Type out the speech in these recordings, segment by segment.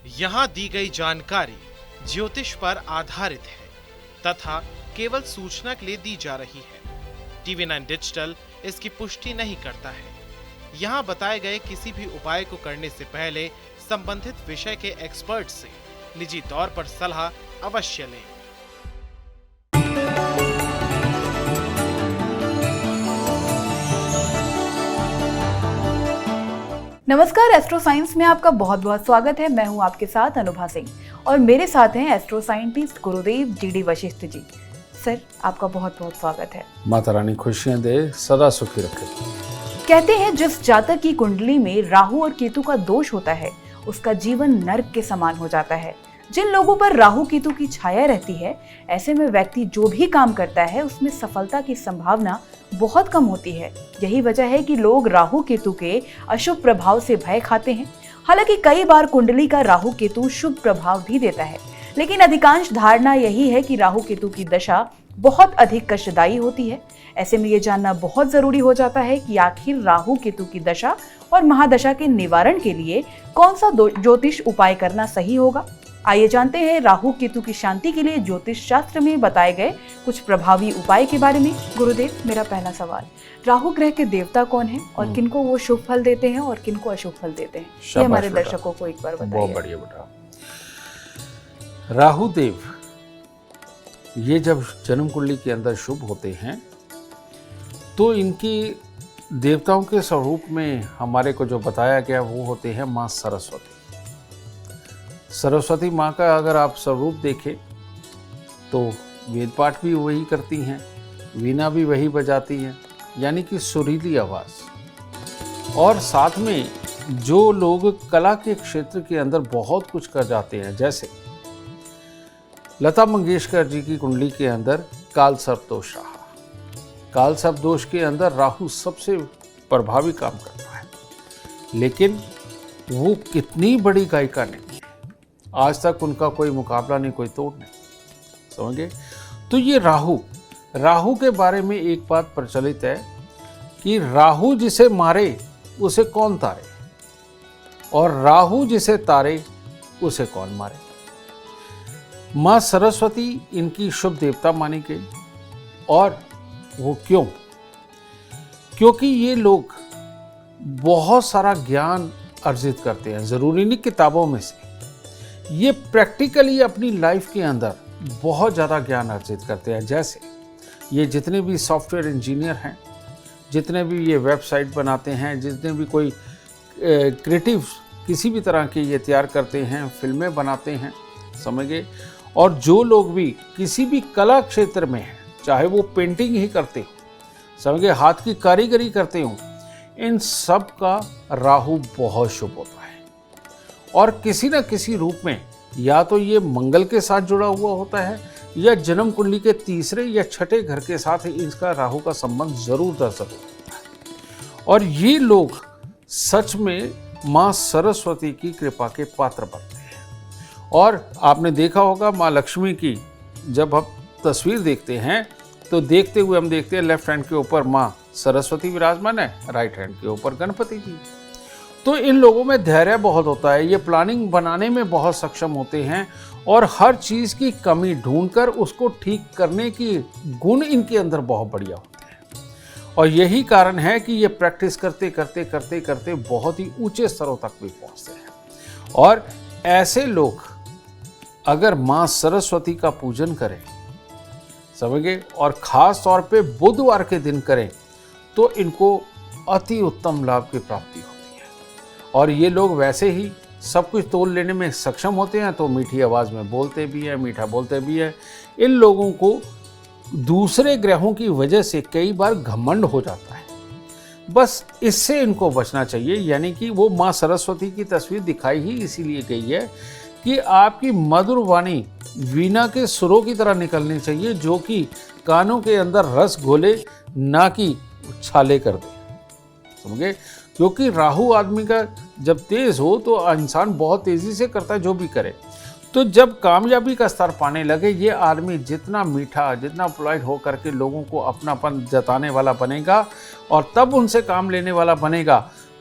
यहाँ दी गई जानकारी ज्योतिष पर आधारित है तथा केवल सूचना के लिए दी जा रही है। TV9 डिजिटल इसकी पुष्टि नहीं करता है। यहाँ बताए गए किसी भी उपाय को करने से पहले संबंधित विषय के एक्सपर्ट से निजी तौर पर सलाह अवश्य लें। नमस्कार, एस्ट्रो साइंस में आपका बहुत बहुत स्वागत है। मैं हूं आपके साथ अनुभा सिंह और मेरे साथ हैं एस्ट्रो साइंटिस्ट गुरुदेव GD वशिष्ठ जी। सर, आपका बहुत बहुत स्वागत है। माता रानी खुशियां दे, सदा सुखी रखे। कहते हैं जिस जातक की कुंडली में राहु और केतु का दोष होता है उसका जीवन नर्क के समान हो जाता है। जिन लोगों पर राहु केतु की छाया रहती है, ऐसे में व्यक्ति जो भी काम करता है उसमें सफलता की संभावना बहुत कम होती है। यही वजह है कि लोग राहु केतु के अशुभ प्रभाव से भय खाते हैं। हालांकि कई बार कुंडली का राहु केतु शुभ प्रभाव भी देता है, लेकिन अधिकांश धारणा यही है कि राहु केतु की दशा बहुत अधिक कष्टदायी होती है। ऐसे में ये जानना बहुत जरूरी हो जाता है कि आखिर राहु केतु की दशा और महादशा के निवारण के लिए कौन सा ज्योतिष उपाय करना सही होगा। आइए जानते हैं राहु केतु की शांति के लिए ज्योतिष शास्त्र में बताए गए कुछ प्रभावी उपाय के बारे में। गुरुदेव, मेरा पहला सवाल, राहु ग्रह के देवता कौन हैं और किनको वो शुभ फल देते हैं और किनको अशुभ फल देते हैं, ये हमारे दर्शकों को एक बार बताइए। बहुत बढ़िया बेटा। राहु देव ये जब जन्म कुंडली के अंदर शुभ होते हैं तो इनकी देवताओं के स्वरूप में हमारे को जो बताया गया वो होते हैं माँ सरस्वती। सरस्वती माँ का अगर आप स्वरूप देखें तो वेद पाठ भी वही करती हैं, वीणा भी वही बजाती हैं, यानी कि सुरीली आवाज़। और साथ में जो लोग कला के क्षेत्र के अंदर बहुत कुछ कर जाते हैं, जैसे लता मंगेशकर जी की कुंडली के अंदर काल सर्प दोष रहा। काल सर्प दोष के अंदर राहु सबसे प्रभावी काम करता है, लेकिन वो कितनी बड़ी गायिका नहीं, आज तक उनका कोई मुकाबला नहीं, कोई तोड़ नहीं, समझे। तो ये राहु के बारे में एक बात प्रचलित है कि राहु जिसे मारे उसे कौन तारे, और राहु जिसे तारे उसे कौन मारे। माँ सरस्वती इनकी शुभ देवता मानी गई। और वो क्यों? क्योंकि ये लोग बहुत सारा ज्ञान अर्जित करते हैं, ज़रूरी नहीं किताबों में से, ये प्रैक्टिकली अपनी लाइफ के अंदर बहुत ज़्यादा ज्ञान अर्जित करते हैं। जैसे ये जितने भी सॉफ्टवेयर इंजीनियर हैं, जितने भी ये वेबसाइट बनाते हैं, जितने भी कोई क्रिएटिव किसी भी तरह के ये तैयार करते हैं, फिल्में बनाते हैं, समझ गए। और जो लोग भी किसी भी कला क्षेत्र में हैं, चाहे वो पेंटिंग ही करते हो, समझ गए, हाथ की कारीगरी करते हो, इन सब का राहु बहुत शुभ होता है। और किसी न किसी रूप में या तो ये मंगल के साथ जुड़ा हुआ होता है या जन्म कुंडली के तीसरे या छठे घर के साथ इसका राहु का संबंध जरूर होता है। और ये लोग सच में माँ सरस्वती की कृपा के पात्र बनते हैं। और आपने देखा होगा माँ लक्ष्मी की जब हम तस्वीर देखते हैं तो देखते हुए हम देखते हैं लेफ्ट हैंड के ऊपर माँ सरस्वती विराजमान है, राइट हैंड के ऊपर गणपति जी। तो इन लोगों में धैर्य बहुत होता है, ये प्लानिंग बनाने में बहुत सक्षम होते हैं और हर चीज़ की कमी ढूंढकर उसको ठीक करने की गुण इनके अंदर बहुत बढ़िया होते हैं। और यही कारण है कि ये प्रैक्टिस करते करते करते करते बहुत ही ऊंचे स्तरों तक भी पहुंचते हैं। और ऐसे लोग अगर माँ सरस्वती का पूजन करें, समझे, और ख़ास तौर पे बुधवार के दिन करें तो इनको अति उत्तम लाभ की प्राप्ति होती है। और ये लोग वैसे ही सब कुछ तोल लेने में सक्षम होते हैं, तो मीठी आवाज़ में बोलते भी हैं, मीठा बोलते भी हैं। इन लोगों को दूसरे ग्रहों की वजह से कई बार घमंड हो जाता है, बस इससे इनको बचना चाहिए। यानी कि वो माँ सरस्वती की तस्वीर दिखाई ही इसीलिए गई है कि आपकी मधुर वाणी वीणा के सुरों की तरह निकलनी चाहिए, जो कि कानों के अंदर रस घोले, ना कि छाले कर दे, समझे। क्योंकि राहु आदमी का जब तेज हो तो इंसान बहुत तेजी से करता है जो भी करे। तो जब कामयाबी का स्तर पाने लगे, ये आदमी जितना मीठा, जितना पोलाइट हो करके लोगों को अपनापन जताने वाला बनेगा और तब उनसे काम लेने वाला बनेगा,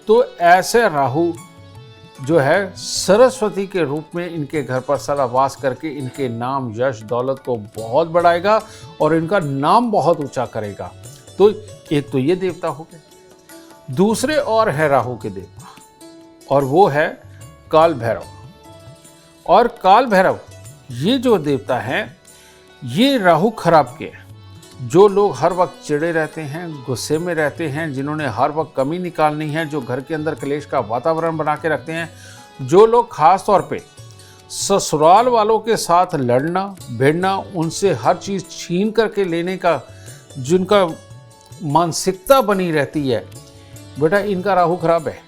तो ऐसे राहु जो है सरस्वती के रूप में इनके घर पर सदा वास करके इनके नाम, यश, दौलत को बहुत बढ़ाएगा और इनका नाम बहुत ऊंचा करेगा। तो एक तो ये देवता हो गए, दूसरे और है राहु के देवता, और वो है काल भैरव। और काल भैरव ये जो देवता हैं, ये राहु खराब के हैं। जो लोग हर वक्त चिड़े रहते हैं, गुस्से में रहते हैं, जिन्होंने हर वक्त कमी निकालनी है, जो घर के अंदर क्लेश का वातावरण बना के रखते हैं, जो लोग खास तौर पे ससुराल वालों के साथ लड़ना भिड़ना, उनसे हर चीज़ छीन करके लेने का जिनका मानसिकता बनी रहती है, बेटा इनका राहु खराब है।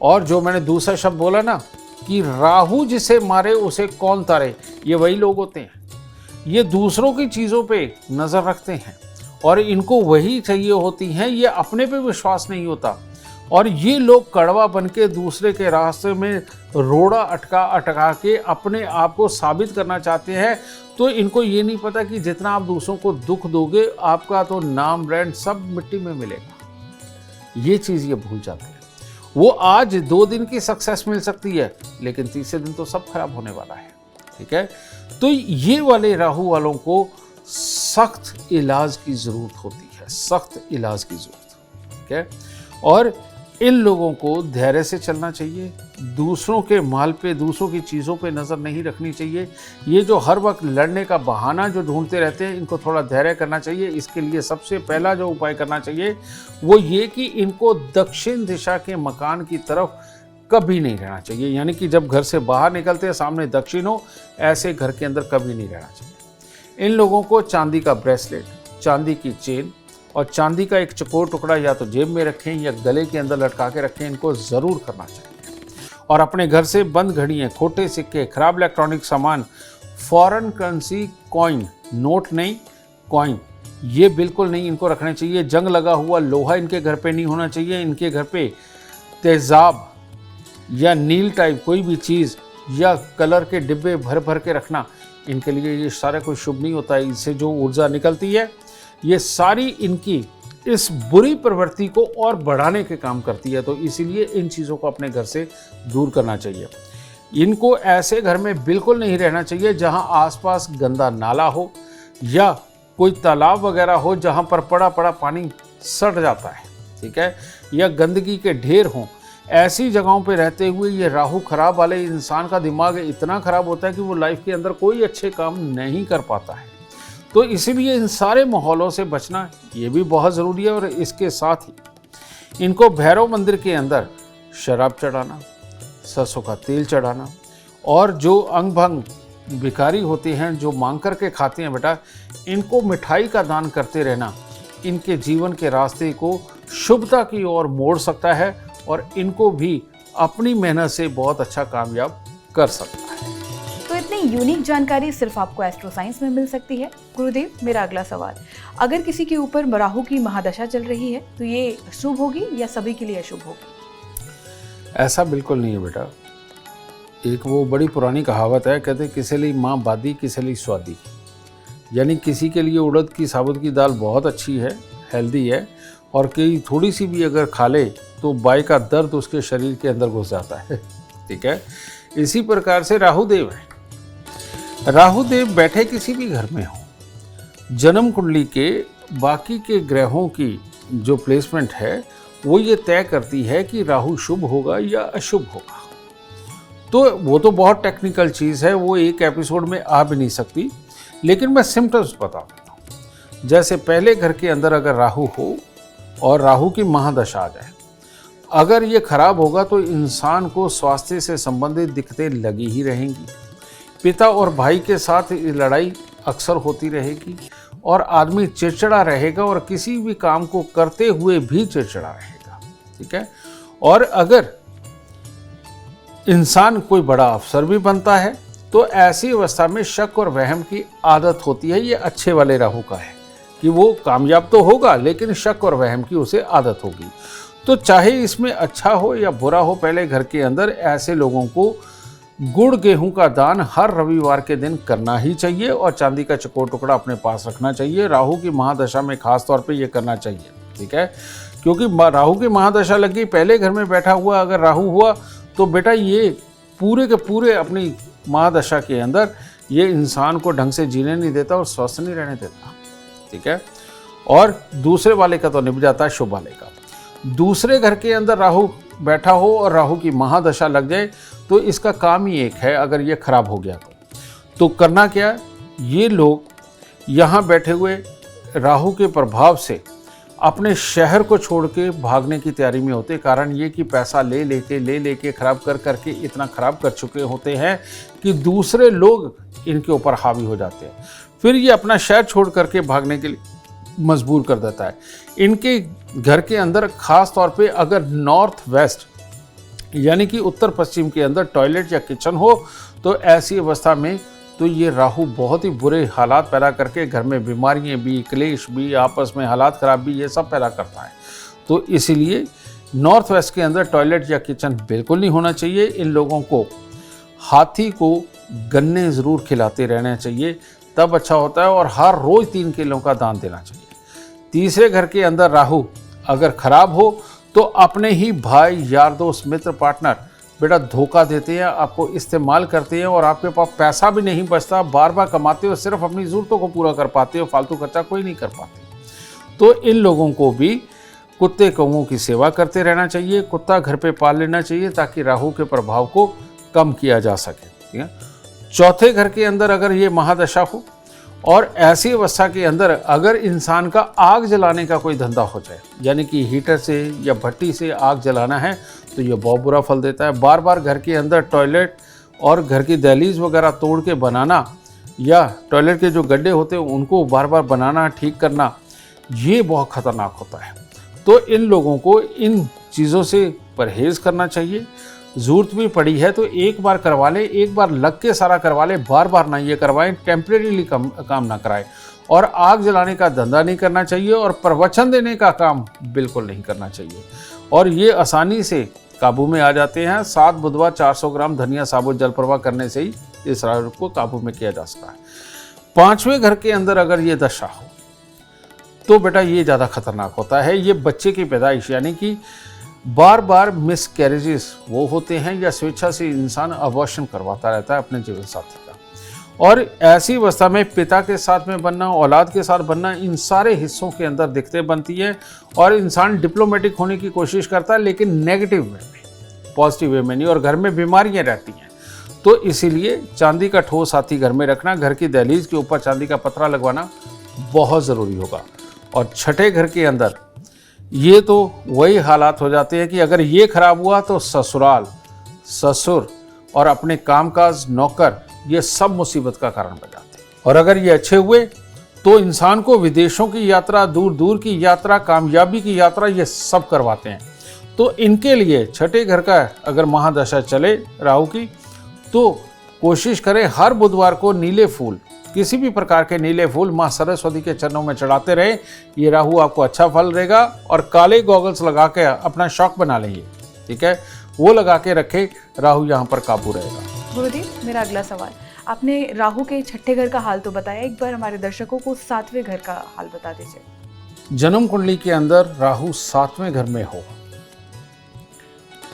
और जो मैंने दूसरा शब्द बोला ना कि राहु जिसे मारे उसे कौन तारे, ये वही लोग होते हैं। ये दूसरों की चीज़ों पे नज़र रखते हैं और इनको वही चाहिए होती हैं, ये अपने पे विश्वास नहीं होता। और ये लोग कड़वा बन के दूसरे के रास्ते में रोड़ा अटका के अपने आप को साबित करना चाहते हैं। तो इनको ये नहीं पता कि जितना आप दूसरों को दुख दोगे, आपका तो नाम ब्रांड सब मिट्टी में मिलेगा। ये चीज़ ये भूल जाते हैं। वो आज 2 दिन की सक्सेस मिल सकती है, लेकिन तीसरे दिन तो सब खराब होने वाला है। ठीक है, तो ये वाले राहु वालों को सख्त इलाज की ज़रूरत होती है, सख्त इलाज की ज़रूरत। ठीक है, और इन लोगों को धैर्य से चलना चाहिए, दूसरों के माल पे, दूसरों की चीज़ों पे नज़र नहीं रखनी चाहिए। ये जो हर वक्त लड़ने का बहाना जो ढूंढते रहते हैं, इनको थोड़ा धैर्य करना चाहिए। इसके लिए सबसे पहला जो उपाय करना चाहिए वो ये कि इनको दक्षिण दिशा के मकान की तरफ कभी नहीं रहना चाहिए। यानी कि जब घर से बाहर निकलते हैं सामने दक्षिण हो, ऐसे घर के अंदर कभी नहीं रहना चाहिए। इन लोगों को चांदी का ब्रेसलेट, चांदी की चेन और चांदी का एक चकोर टुकड़ा या तो जेब में रखें या गले के अंदर लटका के रखें, इनको ज़रूर करना चाहिए। और अपने घर से बंद घड़ियाँ, खोटे सिक्के, खराब इलेक्ट्रॉनिक सामान, फॉरेन करेंसी कॉइन, नोट नहीं कॉइन, ये बिल्कुल नहीं इनको रखने चाहिए। जंग लगा हुआ लोहा इनके घर पे नहीं होना चाहिए। इनके घर पे तेज़ाब या नील टाइप कोई भी चीज़ या कलर के डिब्बे भर भर के रखना इनके लिए ये सारा कोई शुभ नहीं होता है। इससे जो ऊर्जा निकलती है ये सारी इनकी इस बुरी प्रवृत्ति को और बढ़ाने के काम करती है। तो इसीलिए इन चीज़ों को अपने घर से दूर करना चाहिए। इनको ऐसे घर में बिल्कुल नहीं रहना चाहिए जहां आसपास गंदा नाला हो या कोई तालाब वगैरह हो जहां पर पड़ा पड़ा पानी सड़ जाता है। ठीक है, या गंदगी के ढेर हों। ऐसी जगहों पे रहते हुए ये राहु खराब वाले इंसान का दिमाग इतना खराब होता है कि वो लाइफ के अंदर कोई अच्छे काम नहीं कर पाता है। तो इसीलिए इन सारे माहौलों से बचना ये भी बहुत ज़रूरी है। और इसके साथ ही इनको भैरव मंदिर के अंदर शराब चढ़ाना, सरसों का तेल चढ़ाना, और जो अंग भंग भिखारी होते हैं जो मांग करके खाते हैं, बेटा इनको मिठाई का दान करते रहना इनके जीवन के रास्ते को शुभता की ओर मोड़ सकता है और इनको भी अपनी मेहनत से बहुत अच्छा कामयाब कर सकता है। तो इतनी यूनिक जानकारी सिर्फ आपको एस्ट्रो साइंस में मिल सकती है। गुरुदेव, मेरा अगला सवाल, अगर किसी के ऊपर राहु की महादशा चल रही है तो ये शुभ होगी या सभी के लिए अशुभ होगी? ऐसा बिल्कुल नहीं है बेटा। एक वो बड़ी पुरानी कहावत है, कहते किसी लिए माँ बादी किसी लिए स्वादी। यानी किसी के लिए उड़द की साबुत की दाल बहुत अच्छी है, हेल्दी है, और कई थोड़ी सी भी अगर खा ले तो बाई का दर्द उसके शरीर के अंदर घुस जाता है। ठीक है, इसी प्रकार से राहुदेव है। राहुदेव बैठे किसी भी घर में हो, जन्म कुंडली के बाकी के ग्रहों की जो प्लेसमेंट है वो ये तय करती है कि राहु शुभ होगा या अशुभ होगा। तो वो तो बहुत टेक्निकल चीज़ है, वो एक एपिसोड में आ भी नहीं सकती, लेकिन मैं सिम्टम्स बता देता हूँ। जैसे पहले घर के अंदर अगर राहु हो और राहु की महादशा आ जाए, अगर ये खराब होगा तो इंसान को स्वास्थ्य से संबंधित दिक्कतें लगी ही रहेंगी। पिता और भाई के साथ लड़ाई अक्सर होती रहेगी और आदमी चिड़चिड़ा रहेगा और किसी भी काम को करते हुए भी चिड़चिड़ा रहेगा। ठीक है, और अगर इंसान कोई बड़ा अफसर भी बनता है तो ऐसी अवस्था में शक और वहम की आदत होती है। ये अच्छे वाले राहु का है कि वो कामयाब तो होगा लेकिन शक और वहम की उसे आदत होगी। तो चाहे इसमें अच्छा हो या बुरा हो, पहले घर के अंदर ऐसे लोगों को गुड़ गेहूं का दान हर रविवार के दिन करना ही चाहिए और चांदी का चकोर टुकड़ा अपने पास रखना चाहिए। राहु की महादशा में खास तौर पे ये करना चाहिए। ठीक है, क्योंकि राहु की महादशा लगी, पहले घर में बैठा हुआ अगर राहु हुआ तो बेटा ये पूरे के पूरे अपनी महादशा के अंदर ये इंसान को ढंग से जीने नहीं देता और स्वस्थ नहीं रहने देता। ठीक है, और दूसरे वाले का तो निभ जाता है शुभ वाले का। दूसरे घर के अंदर राहु बैठा हो और राहु की महादशा लग जाए तो इसका काम ही एक है, अगर ये खराब हो गया तो करना क्या, ये लोग यहाँ बैठे हुए राहु के प्रभाव से अपने शहर को छोड़ के भागने की तैयारी में होते। कारण ये कि पैसा ले लेके खराब कर करके इतना खराब कर चुके होते हैं कि दूसरे लोग इनके ऊपर हावी हो जाते हैं। फिर ये अपना शहर छोड़ करके भागने के लिए मजबूर कर देता है। इनके घर के अंदर खास तौर पे अगर नॉर्थ वेस्ट यानी कि उत्तर पश्चिम के अंदर टॉयलेट या किचन हो तो ऐसी अवस्था में तो ये राहु बहुत ही बुरे हालात पैदा करके घर में बीमारियां भी, क्लेश भी, आपस में हालात ख़राब भी, ये सब पैदा करता है। तो इसीलिए नॉर्थ वेस्ट के अंदर टॉयलेट या किचन बिल्कुल नहीं होना चाहिए। इन लोगों को हाथी को गन्ने ज़रूर खिलाते रहना चाहिए, तब अच्छा होता है, और हर रोज़ 3 किलो का दान देना चाहिए। तीसरे घर के अंदर राहु अगर खराब हो तो अपने ही भाई, यार, दोस्त, मित्र, पार्टनर बेटा धोखा देते हैं, आपको इस्तेमाल करते हैं और आपके पास पैसा भी नहीं बचता, बार बार कमाते हो, सिर्फ अपनी ज़रूरतों को पूरा कर पाते हो, फालतू खर्चा कोई नहीं कर पाते। तो इन लोगों को भी कुत्ते कौओं की सेवा करते रहना चाहिए, कुत्ता घर पे पाल लेना चाहिए ताकि राहु के प्रभाव को कम किया जा सके। ठीक है, चौथे घर के अंदर अगर ये महादशा हो और ऐसी अवस्था के अंदर अगर इंसान का आग जलाने का कोई धंधा हो जाए, यानी कि हीटर से या भट्टी से आग जलाना है, तो ये बहुत बुरा फल देता है। बार बार घर के अंदर टॉयलेट और घर की दहलीज वगैरह तोड़ के बनाना या टॉयलेट के जो गड्ढे होते हैं उनको बार बार बनाना, ठीक करना, ये बहुत ख़तरनाक होता है। तो इन लोगों को इन चीज़ों से परहेज़ करना चाहिए। ज़रूरत भी पड़ी है तो एक बार करवा लें, एक बार लग के सारा करवा लें, बार बार ना ये करवाएं, टेम्परेरीली काम ना कराएं। और आग जलाने का धंधा नहीं करना चाहिए और प्रवचन देने का काम बिल्कुल नहीं करना चाहिए, और ये आसानी से काबू में आ जाते हैं। 7 बुधवार 400 ग्राम धनिया साबुत जल प्रवाह करने से ही इस रोग को काबू में किया जा सकता है। 5वें घर के अंदर अगर ये दशा हो तो बेटा ये ज़्यादा खतरनाक होता है। ये बच्चे की पैदाइश यानी कि बार बार मिसकैरेजेस वो होते हैं या स्वेच्छा से इंसान अबॉर्शन करवाता रहता है अपने जीवन साथी का, और ऐसी अवस्था में पिता के साथ में बनना, औलाद के साथ बनना, इन सारे हिस्सों के अंदर दिक्कतें बनती है और इंसान डिप्लोमेटिक होने की कोशिश करता है लेकिन नेगेटिव वे में, पॉजिटिव वे में नहीं, और घर में बीमारियां रहती हैं। तो इसीलिए चांदी का ठोस हाथी घर में रखना, घर की दहलीज के ऊपर चांदी का पतरा लगवाना बहुत ज़रूरी होगा। और छठे घर के अंदर ये तो वही हालात हो जाते हैं कि अगर ये खराब हुआ तो ससुराल, ससुर और अपने कामकाज, नौकर, ये सब मुसीबत का कारण बन जाते हैं। और अगर ये अच्छे हुए तो इंसान को विदेशों की यात्रा, दूर दूर की यात्रा, कामयाबी की यात्रा, ये सब करवाते हैं। तो इनके लिए छठे घर का अगर महादशा चले राहु की तो कोशिश करें हर बुधवार को नीले फूल, किसी भी प्रकार के नीले फूल माँ सरस्वती के चरणों में चढ़ाते रहे। ये राहु आपको अच्छा फल देगा। और काले गॉगल्स लगा के अपना शौक बना लेंगे, ठीक है, वो लगा के रखे, राहु यहाँ पर काबू रहेगा। गुरुदेव, मेरा अगला सवाल, आपने राहु के छठे घर का हाल तो बताया, एक बार हमारे दर्शकों को 7वें घर का हाल बता दीजिए। जन्म कुंडली के अंदर राहु 7वें घर में हो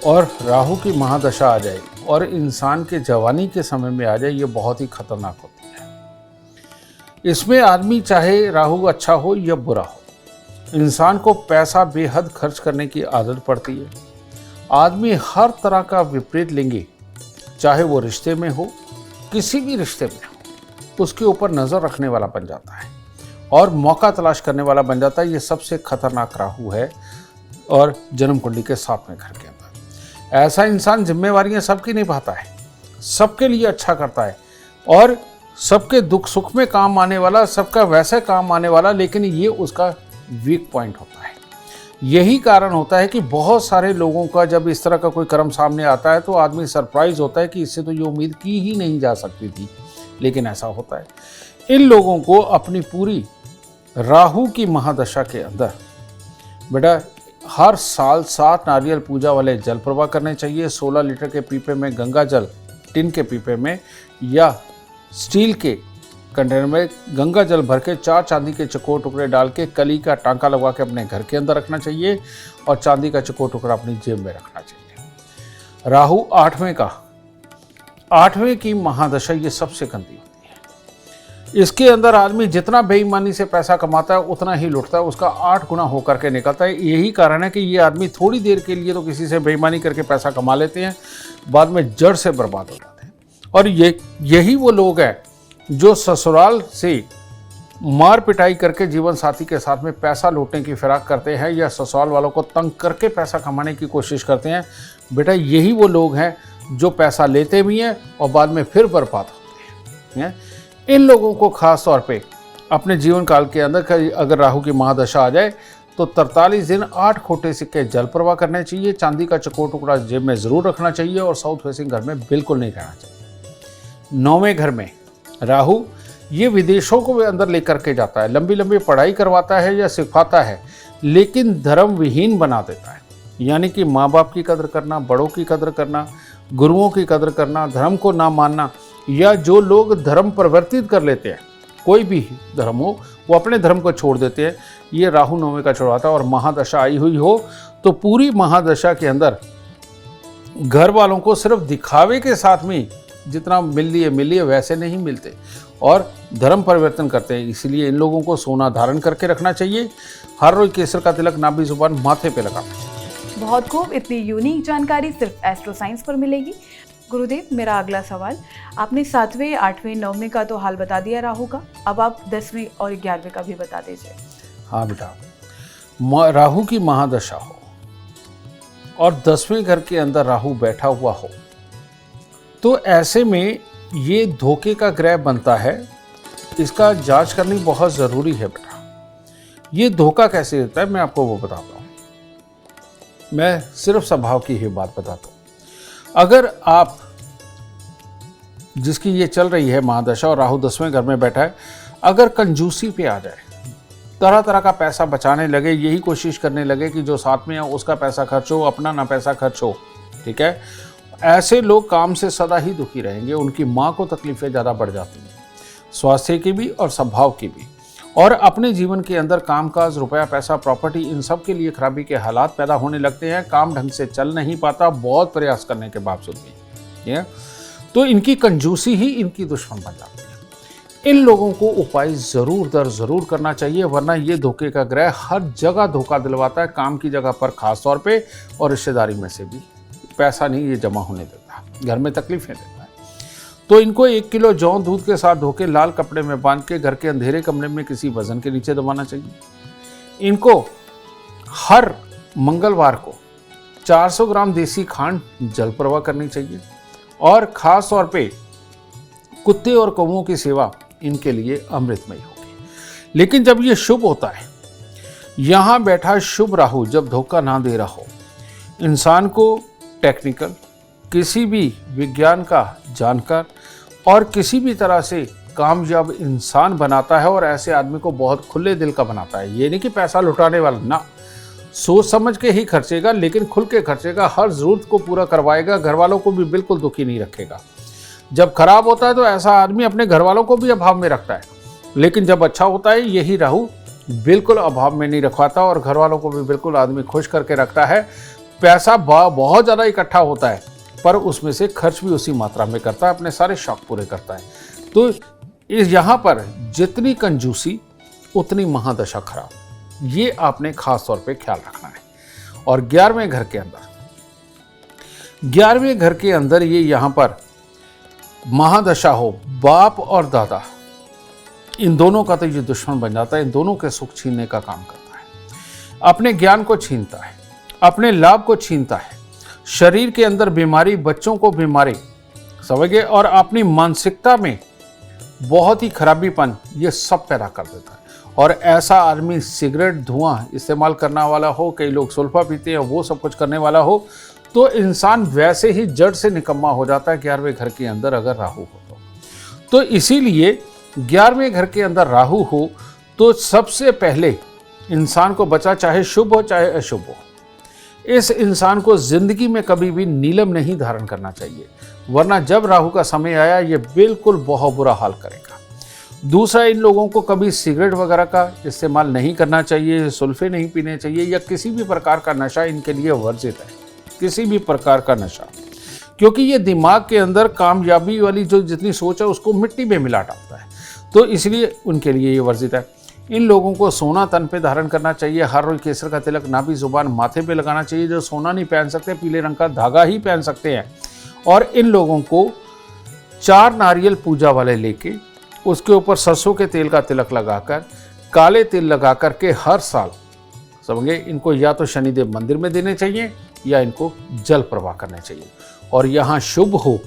और राहु की महादशा आ जाए और इंसान के जवानी के समय में आ जाए, ये बहुत ही खतरनाक होती है। इसमें आदमी चाहे राहु अच्छा हो या बुरा हो, इंसान को पैसा बेहद खर्च करने की आदत पड़ती है। आदमी हर तरह का विपरीत लिंगी, चाहे वो रिश्ते में हो, किसी भी रिश्ते में हो, उसके ऊपर नज़र रखने वाला बन जाता है और मौका तलाश करने वाला बन जाता है। ये सबसे खतरनाक राहु है और जन्म कुंडली के 7वें घर के अंदर ऐसा इंसान जिम्मेवारियां सबकी निभाता है, सबके लिए अच्छा करता है और सबके दुख सुख में काम आने वाला, सबका वैसे काम आने वाला, लेकिन ये उसका वीक पॉइंट होता है। यही कारण होता है कि बहुत सारे लोगों का जब इस तरह का कोई कर्म सामने आता है तो आदमी सरप्राइज होता है कि इससे तो ये उम्मीद की ही नहीं जा सकती थी, लेकिन ऐसा होता है। इन लोगों को अपनी पूरी राहु की महादशा के अंदर बेटा हर साल 7 नारियल पूजा वाले जल प्रवाह करने चाहिए। 16 लीटर के पीपे में गंगा जल, टिन के पीपे में या स्टील के कंटेनर में गंगा जल भर के 4 चांदी के चकोर टुकड़े डाल के कली का टांका लगवा के अपने घर के अंदर रखना चाहिए और चांदी का चकोर टुकड़ा अपनी जेब में रखना चाहिए। राहु 8वें की महादशा ये सबसे गंदी होती है। इसके अंदर आदमी जितना बेईमानी से पैसा कमाता है उतना ही लुटता है, उसका 8 गुना होकर के निकलता है। यही कारण है कि ये आदमी थोड़ी देर के लिए तो किसी से बेईमानी करके पैसा कमा लेते हैं, बाद में जड़ से बर्बाद हो जाते हैं। और यही वो लोग हैं जो ससुराल से मार पिटाई करके जीवन साथी के साथ में पैसा लूटने की फिराक करते हैं या ससुराल वालों को तंग करके पैसा कमाने की कोशिश करते हैं। बेटा यही वो लोग हैं जो पैसा लेते भी हैं और बाद में फिर बर्बाद होते हैं। इन लोगों को खास तौर पे अपने जीवन काल के अंदर अगर राहु की महादशा आ जाए तो 43 दिन 8 खोटे सिक्के जल प्रवाह करने चाहिए। चांदी का चकोर टुकड़ा जेब में ज़रूर रखना चाहिए और साउथ फेसिंग घर में बिल्कुल नहीं रहना चाहिए। 9वें घर में राहु ये विदेशों को अंदर लेकर के जाता है, लंबी लंबी पढ़ाई करवाता है या सिखाता है, लेकिन धर्म विहीन बना देता है। यानी कि माँ बाप की कदर करना, बड़ों की कदर करना, गुरुओं की कदर करना, धर्म को ना मानना, या जो लोग धर्म परिवर्तित कर लेते हैं, कोई भी धर्म हो, वो अपने धर्म को छोड़ देते हैं। ये राहु 9वें का छुड़वाता है। और महादशा आई हुई हो तो पूरी महादशा के अंदर घर वालों को सिर्फ दिखावे के साथ में जितना मिल लिए वैसे नहीं मिलते और धर्म परिवर्तन करते हैं। इसलिए इन लोगों को सोना धारण करके रखना चाहिए। हर रोज केसर का तिलक नाभि जुबान माथे पे लगाना चाहिए। बहुत खूब, इतनी यूनिक जानकारी सिर्फ एस्ट्रो साइंस पर मिलेगी। गुरुदेव, मेरा अगला सवाल, आपने 7वें, 8वें, 9वें का तो हाल बता दिया राहु का, अब आप 10वें और 11वें का भी बता दीजिए। हाँ बेटा, राहु की महादशा हो और 10वें घर के अंदर राहु बैठा हुआ हो तो ऐसे में ये धोखे का ग्रह बनता है। इसका जांच करनी बहुत ज़रूरी है बेटा। ये धोखा कैसे देता है मैं आपको वो बताता हूँ। मैं सिर्फ स्वभाव की ही बात बताता हूँ। अगर आप जिसकी ये चल रही है महादशा और राहु 10वें घर में बैठा है, अगर कंजूसी पे आ जाए, तरह तरह का पैसा बचाने लगे, यही कोशिश करने लगे कि जो साथ में है उसका पैसा खर्च हो, अपना ना पैसा खर्च हो, ठीक है, ऐसे लोग काम से सदा ही दुखी रहेंगे। उनकी माँ को तकलीफें ज़्यादा बढ़ जाती हैं, स्वास्थ्य की भी और स्वभाव की भी। और अपने जीवन के अंदर कामकाज, रुपया, पैसा, प्रॉपर्टी, इन सब के लिए खराबी के हालात पैदा होने लगते हैं। काम ढंग से चल नहीं पाता बहुत प्रयास करने के बावजूद भी। तो इनकी कंजूसी ही इनकी दुश्मन बन जाती है। इन लोगों को उपाय ज़रूर करना चाहिए, वरना ये धोखे का ग्रह हर जगह धोखा दिलवाता है। काम की जगह पर खास तौर पे और रिश्तेदारी में से भी पैसा नहीं ये जमा होने देता, घर में तकलीफें देता है। तो इनको 1 किलो जौ दूध के साथ धोके लाल कपड़े में बांध के घर के अंधेरे कमरे में किसी वजन के नीचे दबाना चाहिए। इनको हर मंगलवार को 400 ग्राम देसी खांड जल प्रवाह करनी चाहिए। और ख़ास तौर पे कुत्ते और कौवों की सेवा इनके लिए अमृतमय होगी। लेकिन जब ये शुभ होता है, यहाँ बैठा शुभ राहु जब धोखा ना दे रहा हो, इंसान को टेक्निकल, किसी भी विज्ञान का जानकार और किसी भी तरह से कामयाब इंसान बनाता है। और ऐसे आदमी को बहुत खुले दिल का बनाता है। ये नहीं कि पैसा लुटाने वाला ना, सोच समझ के ही खर्चेगा, लेकिन खुल के खर्चेगा, हर ज़रूरत को पूरा करवाएगा, घर वालों को भी बिल्कुल दुखी नहीं रखेगा। जब खराब होता है तो ऐसा आदमी अपने घर वालों को भी अभाव में रखता है, लेकिन जब अच्छा होता है यही राहु बिल्कुल अभाव में नहीं रखवाता और घर वालों को भी बिल्कुल आदमी खुश करके रखता है। पैसा बहुत ज़्यादा इकट्ठा होता है पर उसमें से खर्च भी उसी मात्रा में करता है, अपने सारे शौक पूरे करता है। तो इस यहाँ पर जितनी कंजूसी उतनी महादशा खराब, ये आपने खास तौर पे ख्याल रखना है। और 11वें घर के अंदर ये यहाँ पर महादशा हो, बाप और दादा इन दोनों का तो ये दुश्मन बन जाता है। इन दोनों के सुख छीनने का काम करता है, अपने ज्ञान को छीनता है, अपने लाभ को छीनता है, शरीर के अंदर बीमारी, बच्चों को बीमारी, समझिए, और अपनी मानसिकता में बहुत ही खराबीपन ये सब पैदा कर देता है। और ऐसा आदमी सिगरेट, धुआं इस्तेमाल करने वाला हो, कई लोग सुल्फा पीते हैं, वो सब कुछ करने वाला हो, तो इंसान वैसे ही जड़ से निकम्मा हो जाता है 11वें घर के अंदर अगर राहु हो तो इसीलिए 11वें घर के अंदर राहु हो तो सबसे पहले इंसान को बचा, चाहे शुभ हो चाहे अशुभ हो, इस इंसान को जिंदगी में कभी भी नीलम नहीं धारण करना चाहिए, वरना जब राहु का समय आया ये बिल्कुल बहुत बुरा हाल करेगा। दूसरा, इन लोगों को कभी सिगरेट वगैरह का इस्तेमाल नहीं करना चाहिए, सुल्फे नहीं पीने चाहिए, या किसी भी प्रकार का नशा इनके लिए वर्जित है, किसी भी प्रकार का नशा। क्योंकि ये दिमाग के अंदर कामयाबी वाली जो जितनी सोच है उसको मिट्टी में मिला डालता है। तो इसलिए उनके लिए ये वर्जित है। इन लोगों को सोना तन पे धारण करना चाहिए, हर रोज केसर का तिलक नाभि जुबान माथे पे लगाना चाहिए। जो सोना नहीं पहन सकते पीले रंग का धागा ही पहन सकते हैं। और इन लोगों को 4 नारियल पूजा वाले लेके उसके ऊपर सरसों के तेल का तिलक लगाकर काले तिल लगा करके हर साल समझे इनको या तो शनिदेव मंदिर में देने चाहिए या इनको जल प्रवाह करने चाहिए। और यहाँ शुभ हो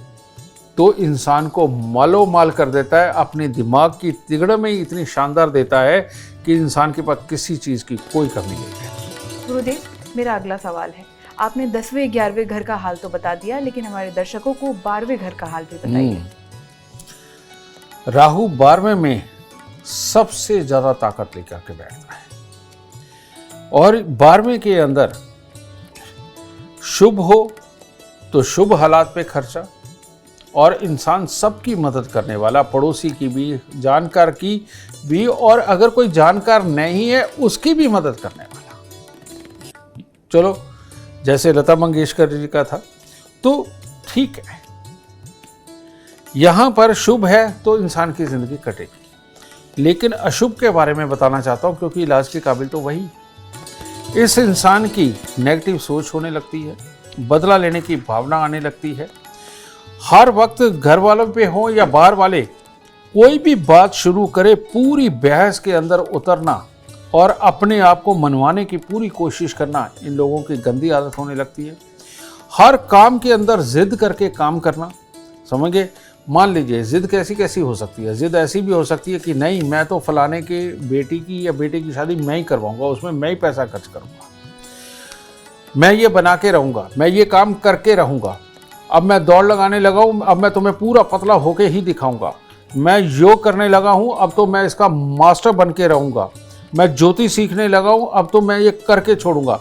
तो इंसान को मालोमाल कर देता है, अपने दिमाग की तिगड़ में ही इतनी शानदार देता है कि इंसान के पास किसी चीज़ की कोई कमी नहीं है। गुरुदेव, मेरा अगला सवाल है, आपने 10वें 11वें घर का हाल तो बता दिया, लेकिन हमारे दर्शकों को 12वें घर का हाल भी बताइए। राहु 12वें में सबसे ज्यादा ताकत लेकर के बैठता है। और 12वें के अंदर शुभ हो तो शुभ हालात पे खर्चा, और इंसान सबकी मदद करने वाला, पड़ोसी की भी, जानकार की भी, और अगर कोई जानकार नहीं है उसकी भी मदद करने वाला। चलो जैसे लता मंगेशकर जी का था तो ठीक है, यहां पर शुभ है तो इंसान की जिंदगी कटेगी। लेकिन अशुभ के बारे में बताना चाहता हूं क्योंकि इलाज के काबिल तो वही। इस इंसान की नेगेटिव सोच होने लगती है, बदला लेने की भावना आने लगती है। हर वक्त घर वालों पे हो या बाहर वाले कोई भी बात शुरू करे, पूरी बहस के अंदर उतरना और अपने आप को मनवाने की पूरी कोशिश करना, इन लोगों की गंदी आदत होने लगती है। हर काम के अंदर जिद करके काम करना, समझिए। मान लीजिए जिद कैसी कैसी हो सकती है। जिद ऐसी भी हो सकती है कि नहीं, मैं तो फलाने के बेटी की या बेटे की शादी मैं ही करवाऊंगा, उसमें मैं ही पैसा खर्च करूंगा, मैं ये बना के रहूंगा, मैं ये काम करके रहूंगा, अब मैं दौड़ लगाने लगा हूं, अब मैं तुम्हें पूरा पतला होके ही दिखाऊंगा, मैं योग करने लगा हूं, अब तो मैं इसका मास्टर बन के रहूंगा, मैं ज्योति सीखने लगा हूं, अब तो मैं ये करके छोड़ूंगा।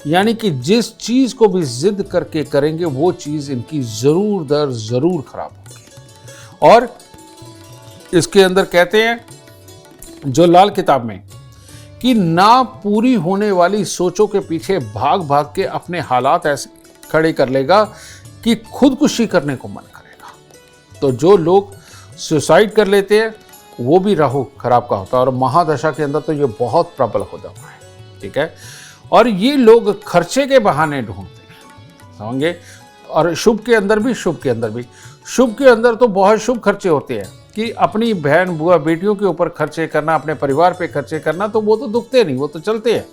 यानी कि जिस चीज को भी जिद करके करेंगे वो चीज इनकी जरूर दर जरूर खराब होगी। और इसके अंदर कहते हैं जो लाल किताब में कि ना पूरी होने वाली सोचों के पीछे भाग भाग के अपने हालात ऐसे खड़े कर लेगा कि खुदकुशी करने को मन करेगा। तो जो लोग सुसाइड कर लेते हैं वो भी राहु खराब का होता है, और महादशा के अंदर तो ये बहुत प्रबल हो जाता है, ठीक है। और ये लोग खर्चे के बहाने ढूंढते हैं, समझे। और शुभ के अंदर भी, शुभ के अंदर भी, शुभ के अंदर तो बहुत शुभ खर्चे होते हैं कि अपनी बहन बुआ बेटियों के ऊपर खर्चे करना, अपने परिवार पे खर्चे करना, तो वो तो दुखते नहीं, वो तो चलते हैं।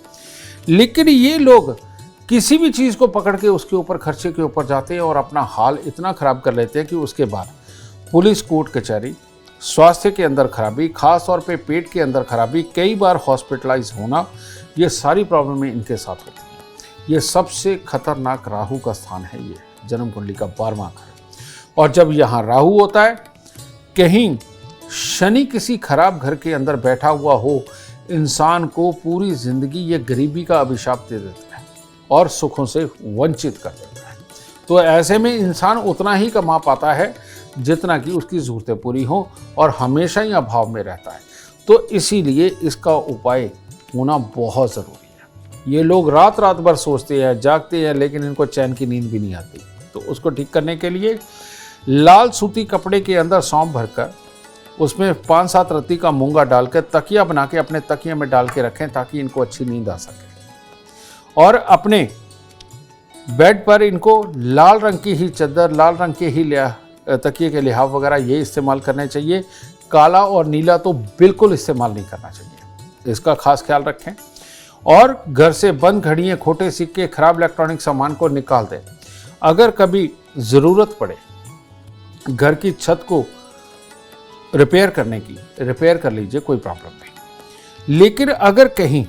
लेकिन ये लोग किसी भी चीज़ को पकड़ के उसके ऊपर खर्चे के ऊपर जाते हैं और अपना हाल इतना ख़राब कर लेते हैं कि उसके बाद पुलिस, कोर्ट कचहरी, स्वास्थ्य के अंदर खराबी, खास तौर पे पेट के अंदर खराबी, कई बार हॉस्पिटलाइज होना, ये सारी प्रॉब्लमें इनके साथ होती हैं। ये सबसे खतरनाक राहु का स्थान है, ये जन्म कुंडली का 12वां घर। और जब यहाँ राहु होता है, कहीं शनि किसी खराब घर के अंदर बैठा हुआ हो, इंसान को पूरी जिंदगी ये गरीबी का अभिशाप दे देता है और सुखों से वंचित कर देता है। तो ऐसे में इंसान उतना ही कमा पाता है जितना कि उसकी ज़रूरतें पूरी हों, और हमेशा ही अभाव में रहता है। तो इसीलिए इसका उपाय होना बहुत ज़रूरी है। ये लोग रात रात भर सोचते हैं, जागते हैं, लेकिन इनको चैन की नींद भी नहीं आती। तो उसको ठीक करने के लिए लाल सूती कपड़े के अंदर सौंफ भरकर उसमें 5-7 रत्ती का मूंगा डालकर तकिया बना के अपने तकिया में डाल के रखें, ताकि इनको अच्छी नींद आ सके। और अपने बेड पर इनको लाल रंग की ही चद्दर, लाल रंग के ही तकिए के लिहाफ वगैरह ये इस्तेमाल करने चाहिए। काला और नीला तो बिल्कुल इस्तेमाल नहीं करना चाहिए, इसका खास ख्याल रखें। और घर से बंद घड़ियाँ, खोटे सिक्के, खराब इलेक्ट्रॉनिक सामान को निकाल दें। अगर कभी ज़रूरत पड़े घर की छत को रिपेयर करने की, रिपेयर कर लीजिए, कोई प्रॉब्लम नहीं। लेकिन अगर कहीं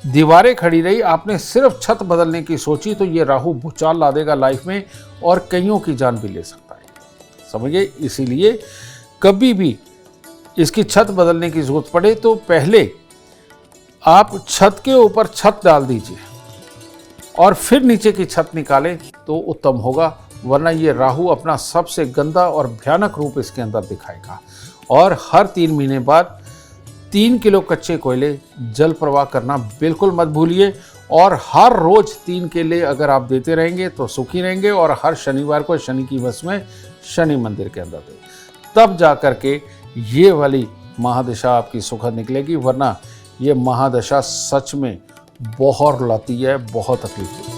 दीवारें खड़ी रही, आपने सिर्फ छत बदलने की सोची, तो ये राहु भूचाल ला देगा लाइफ में और कईयों की जान भी ले सकता है, समझिए। इसीलिए कभी भी इसकी छत बदलने की जरूरत पड़े तो पहले आप छत के ऊपर छत डाल दीजिए और फिर नीचे की छत निकालें तो उत्तम होगा। वरना ये राहु अपना सबसे गंदा और भयानक रूप इसके अंदर दिखाएगा। और हर 3 महीने बाद 3 किलो कच्चे कोयले जल प्रवाह करना बिल्कुल मत भूलिए। और हर रोज 3 केले अगर आप देते रहेंगे तो सुखी रहेंगे, और हर शनिवार को शनि की वश में शनि मंदिर के अंदर दें, तब जा कर के ये वाली महादशा आपकी सुखद निकलेगी, वरना ये महादशा सच में बहुत लाती है, बहुत तकलीफ देती है।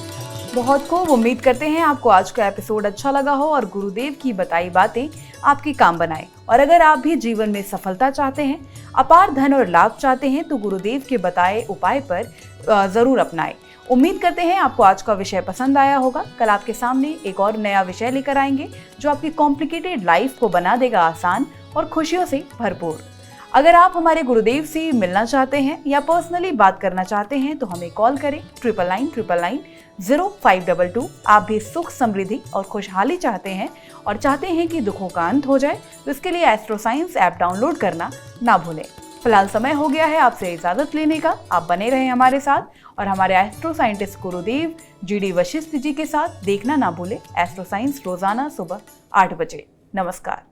बहुत खूब, उम्मीद करते हैं आपको आज का एपिसोड अच्छा लगा हो और गुरुदेव की बताई बातें आपके काम बनाए। और अगर आप भी जीवन में सफलता चाहते हैं, अपार धन और लाभ चाहते हैं, तो गुरुदेव के बताए उपाय पर जरूर अपनाएं। उम्मीद करते हैं आपको आज का विषय पसंद आया होगा। कल आपके सामने एक और नया विषय लेकर आएंगे जो आपकी कॉम्प्लिकेटेड लाइफ को बना देगा आसान और खुशियों से भरपूर। अगर आप हमारे गुरुदेव से मिलना चाहते हैं या पर्सनली बात करना चाहते हैं तो हमें कॉल करें 9999900522। आप भी सुख, समृद्धि और खुशहाली चाहते हैं और चाहते हैं कि दुखों का अंत हो जाए, तो इसके लिए एस्ट्रो साइंस ऐप डाउनलोड करना ना भूलें। फिलहाल समय हो गया है आपसे इजाजत लेने का। आप बने रहें हमारे साथ और हमारे एस्ट्रो साइंटिस्ट गुरुदेव GD वशिष्ठ जी के साथ देखना ना भूलें एस्ट्रो साइंस रोजाना सुबह 8 बजे। नमस्कार।